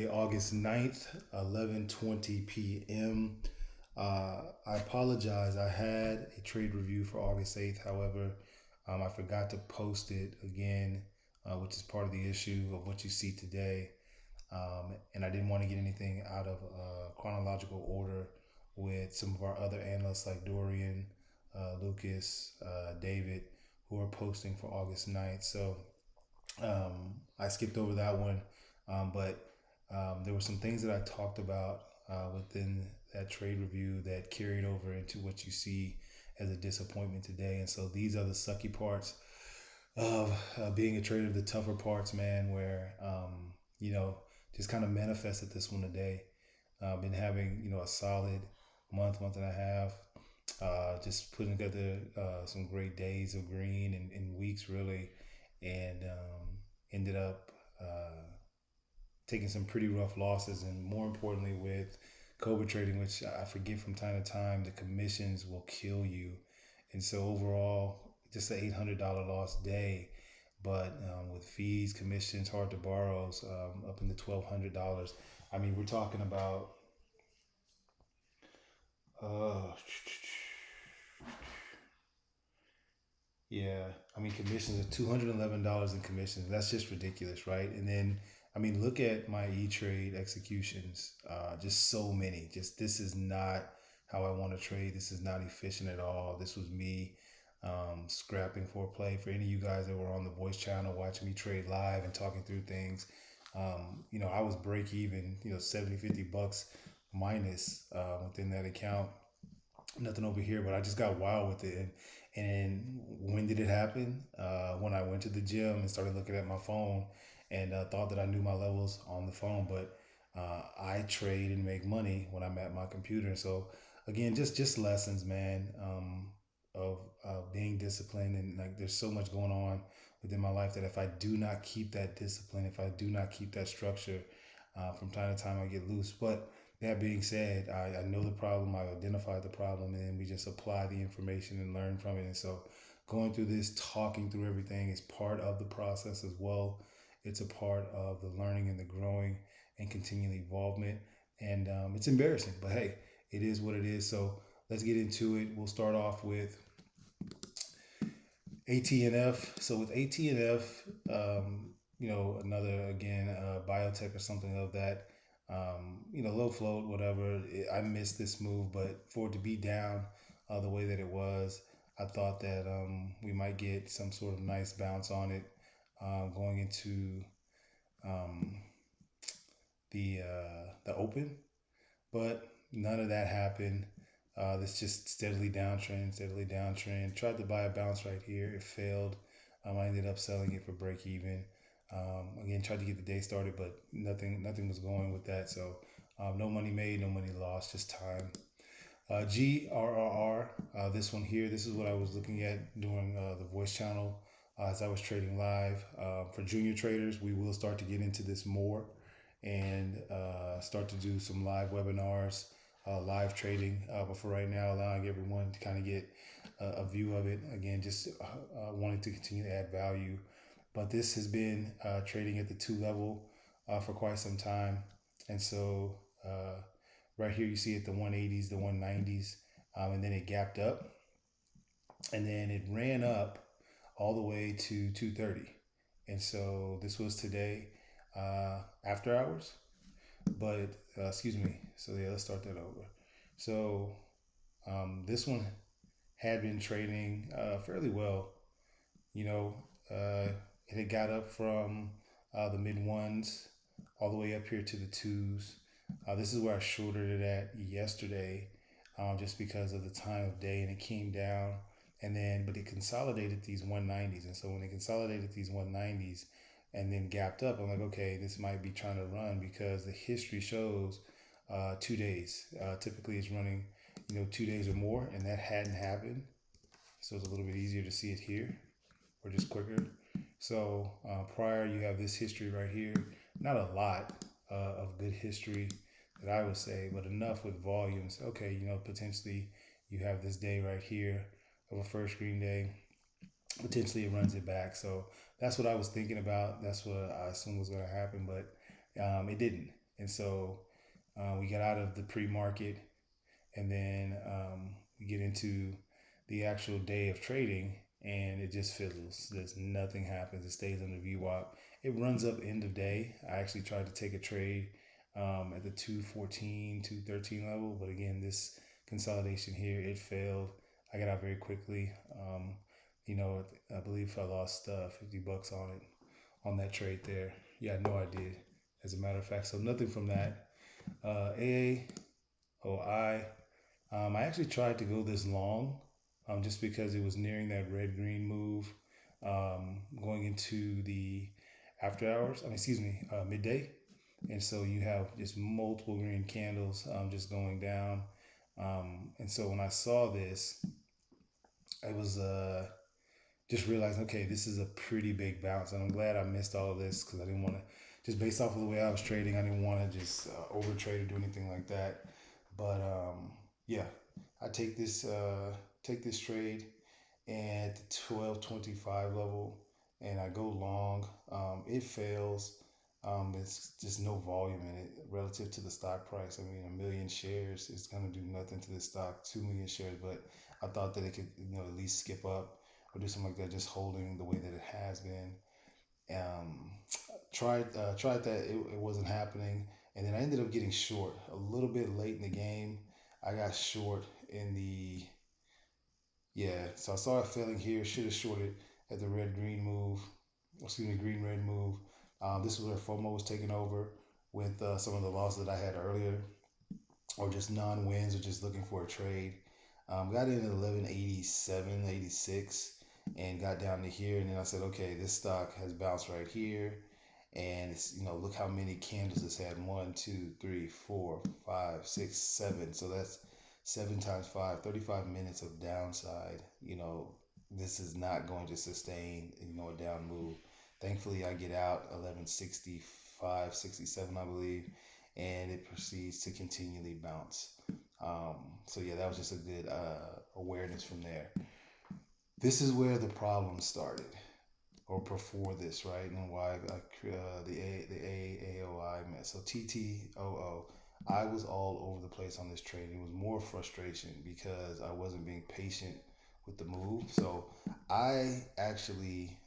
Wednesday, August 9th, 11:20 p.m. I apologize. I had a trade review for August 8th. However, I forgot to post it again, which is part of the issue of what you see today. And I didn't want to get anything out of chronological order with some of our other analysts like Dorian, Lucas, David, who are posting for August 9th. So I skipped over that one, but there were some things that I talked about within that trade review that carried over into what you see as a disappointment today. And so these are the sucky parts of being a trader, the tougher parts, man, where, you know, just kind of manifested this one today. Been having, a solid month and a half, just putting together some great days of green and weeks really, and ended up taking some pretty rough losses, and more importantly with Cobra trading, which I forget from time to time, the commissions will kill you. And so overall, just an $800 loss day, but with fees, commissions, hard to borrows, up into $1,200. I mean, we're talking about uh, yeah, I mean, commissions are $211 in commissions. That's just ridiculous, right? And then, I mean, look at my E-Trade executions. Just so many. Just this is not how I want to trade. This is not efficient at all. This was me scrapping for a play. For any of you guys that were on the voice channel watching me trade live and talking through things, I was break even, 70, $50 minus within that account. Nothing over here, but I just got wild with it. And when did it happen? When I went to the gym and started looking at my phone and thought that I knew my levels on the phone, but I trade and make money when I'm at my computer. So again, just lessons, man, of being disciplined. And like, there's so much going on within my life that if I do not keep that discipline, if I do not keep that structure, from time to time I get loose. But that being said, I know the problem, I identified the problem, and then we just apply the information and learn from it. And so going through this, talking through everything is part of the process as well. It's a part of the learning and the growing and continual involvement. And it's embarrassing, but hey, it is what it is. So let's get into it. We'll start off with ATNF. So with ATNF, another again biotech or something of that, low float, whatever. I missed this move, but for it to be down the way that it was, I thought that we might get some sort of nice bounce on it going into um, the open, but none of that happened. This just steadily downtrend. Tried to buy a bounce right here. It failed. I ended up selling it for break even. Again, tried to get the day started, but nothing was going with that. So no money made, no money lost, just time. GRRR, this one here, this is what I was looking at during the voice channel as I was trading live. For junior traders, we will start to get into this more and start to do some live webinars, live trading. But for right now, allowing everyone to kind of get a view of it. Again, just wanting to continue to add value. But this has been trading at the 2 level for quite some time. And so right here, you see it, the 180s, the 190s, and then it gapped up. And then it ran up all the way to 230. And so this was today after hours. But, excuse me. So yeah, let's start that over. So this one had been trading fairly well. It had got up from the mid ones all the way up here to the twos. This is where I shorted it at yesterday, just because of the time of day, and it came down, but it consolidated these 190s. And so when it consolidated these 190s and then gapped up, I'm like, okay, this might be trying to run, because the history shows 2 days. Typically it's running, 2 days or more, and that hadn't happened. So it's a little bit easier to see it here, or just quicker. So prior, you have this history right here. Not a lot of good history that I would say, but enough with volumes. Okay, potentially you have this day right here of a first green day. Potentially it runs it back. So that's what I was thinking about. That's what I assumed was going to happen, but it didn't. And so we got out of the pre-market, and then we get into the actual day of trading, and it just fizzles. There's nothing happens. It stays on the VWAP. It runs up end of day. I actually tried to take a trade at the 214, 213 level, but again, this consolidation here, it failed. I got out very quickly. I believe I lost $50 on it, on that trade there. Yeah, no idea. As a matter of fact, so nothing from that. AAOI. I actually tried to go this long, just because it was nearing that red green move, going into the after hours. Midday, and so you have just multiple green candles just going down. And so when I saw this, I was just realizing, okay, this is a pretty big bounce, and I'm glad I missed all of this because I didn't want to, just based off of the way I was trading, I didn't want to just over trade or do anything like that. But yeah, I take this trade at the 1225 level, and I go long. It fails. It's just no volume in it relative to the stock price. I mean, 1 million shares is gonna do nothing to this stock. 2 million shares, but I thought that it could, at least skip up or do something like that, just holding the way that it has been. Um, tried that, it wasn't happening, and then I ended up getting short a little bit late in the game. I got short in the yeah, so I saw it failing here. Should have shorted at the red green move, green red move. This was where FOMO was taking over with some of the losses that I had earlier, or just non wins, or just looking for a trade. Got in at 1187, 86, and got down to here. And then I said, okay, this stock has bounced right here. And it's, look how many candles it's had. 1, 2, 3, 4, 5, 6, 7. So that's 7 times 5, 35 minutes of downside. This is not going to sustain, a down move. Thankfully, I get out 1165, 67, I believe, and it proceeds to continually bounce. So yeah, that was just a good awareness from there. This is where the problem started, or before this, right? And why the AAOI met. So TTOO, I was all over the place on this trade. It was more frustration because I wasn't being patient with the move. So I actually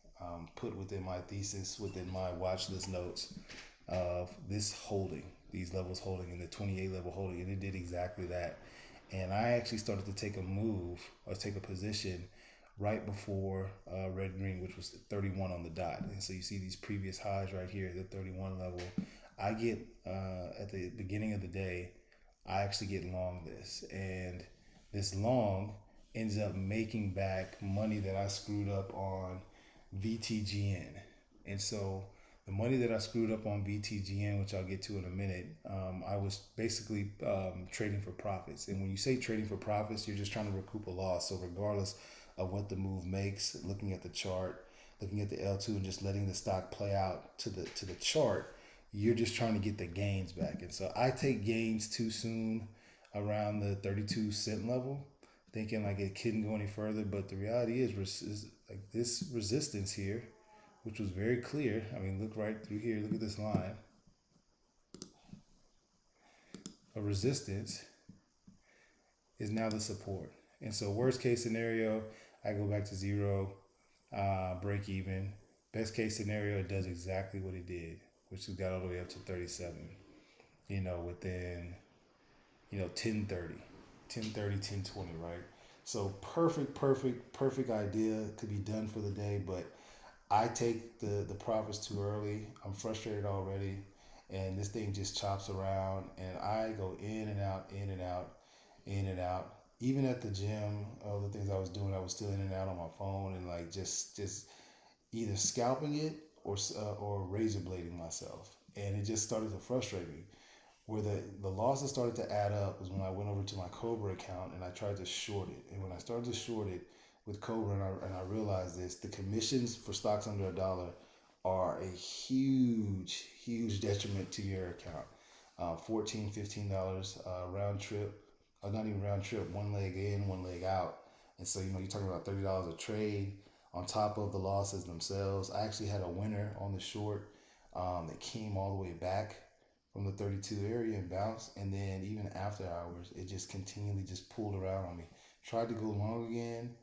put within my thesis, within my watch list notes, of this holding, these levels holding, and the 28 level holding, and it did exactly that. And I actually started to take a move, or take a position right before red green, which was 31 on the dot. And so you see these previous highs right here, the 31 level. I get at the beginning of the day, I actually get long this, and this long ends up making back money that I screwed up on VTGN. And so the money that I screwed up on VTGN, which I'll get to in a minute, I was basically trading for profits. And when you say trading for profits, you're just trying to recoup a loss. So regardless of what the move makes, looking at the chart, looking at the L2, and just letting the stock play out to the chart, you're just trying to get the gains back. And so I take gains too soon around the 32 cent level, thinking like it couldn't go any further. But the reality is like this resistance here, which was very clear. I mean, look right through here. Look at this line. A resistance is now the support. And so worst case scenario, I go back to zero, break even. Best case scenario, it does exactly what it did, which has got all the way up to 37, within, 10:30, 10:30, 10:20, right? So perfect idea to be done for the day, but I take the profits too early. I'm frustrated already, and this thing just chops around, and I go in and out, in and out, in and out. Even at the gym, all the things I was doing, I was still in and out on my phone, and like just either scalping it or razor blading myself, and it just started to frustrate me. Where the losses started to add up was when I went over to my Cobra account and I tried to short it. And when I started to short it with Cobra, and I realized this, the commissions for stocks under $1 are a huge detriment to your account. $14, $15 round trip, not even round trip, one leg in, one leg out. And so, you're talking about $30 a trade on top of the losses themselves. I actually had a winner on the short that came all the way back from the 32 area and bounced, and then even after hours, it just continually just pulled around on me. Tried to go long again.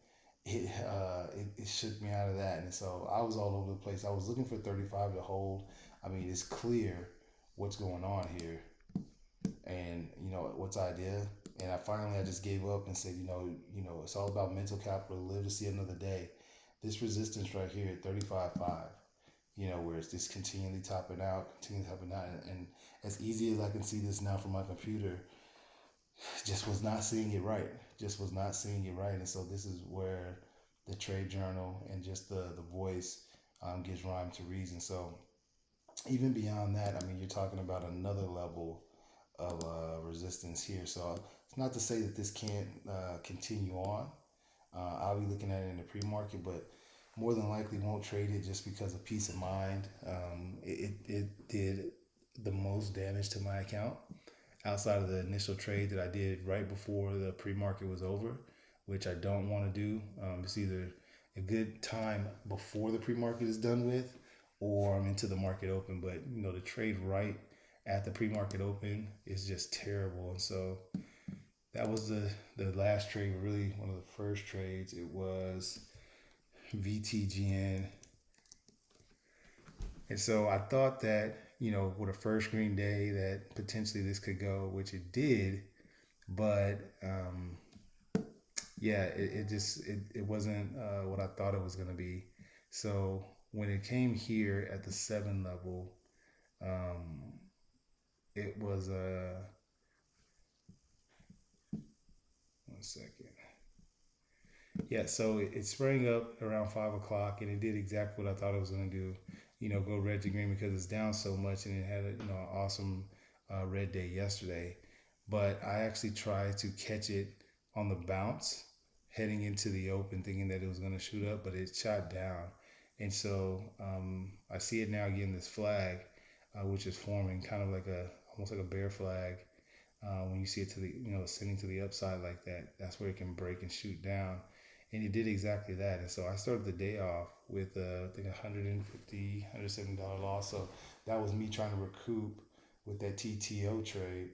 It shook me out of that, and so I was all over the place. I was looking for 35 to hold. I mean, it's clear what's going on here, and what's idea. And I just gave up and said, it's all about mental capital. Live to see another day. This resistance right here at 35.5, where it's just continually topping out, and as easy as I can see this now from my computer, just was not seeing it right. Just was not seeing it right, and so this is where the trade journal and just the voice gives rhyme to reason. So even beyond that, I mean, you're talking about another level of resistance here. So it's not to say that this can't continue on. I'll be looking at it in the pre-market, but more than likely won't trade it just because of peace of mind. It did the most damage to my account outside of the initial trade that I did right before the pre-market was over, which I don't want to do. It's either a good time before the pre-market is done with, or I'm into the market open. But the trade right at the pre-market open is just terrible. And so that was the last trade, really one of the first trades. It was VTGN. And so I thought that, with a first green day that potentially this could go, which it did, but it wasn't what I thought it was going to be. So when it came here at the 7 level, it was one second. Yeah, so it sprang up around 5 o'clock, and it did exactly what I thought it was going to do. Go red to green because it's down so much, and it had an awesome red day yesterday. But I actually tried to catch it on the bounce heading into the open, thinking that it was going to shoot up, but it shot down. And so I see it now getting this flag, which is forming kind of like almost like a bear flag. When you see it to the ascending to the upside like that, that's where it can break and shoot down. And it did exactly that. And so I started the day off with I think $150, $170 loss. So that was me trying to recoup with that TTOO trade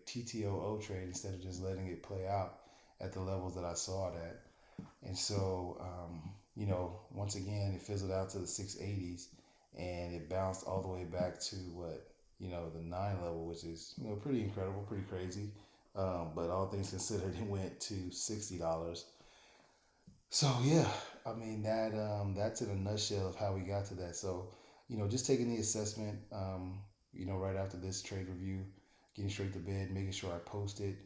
instead of just letting it play out at the levels that I saw it at. And so once again, it fizzled out to the 680s, and it bounced all the way back to the 9 level, which is pretty incredible, pretty crazy. But all things considered, it went to $60. So yeah, I mean that's in a nutshell of how we got to that. So just taking the assessment, right after this trade review, getting straight to bed, making sure I post it.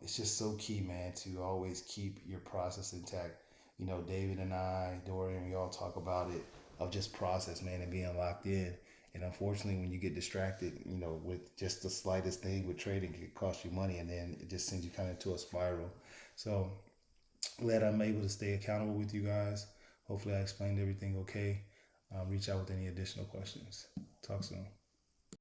It's just so key, man, to always keep your process intact. David and I, Dorian, we all talk about it of just process, man, and being locked in. And unfortunately, when you get distracted, with just the slightest thing with trading, it can cost you money, and then it just sends you kind of into a spiral. So glad I'm able to stay accountable with you guys. Hopefully I explained everything okay. Reach out with any additional questions. Talk soon.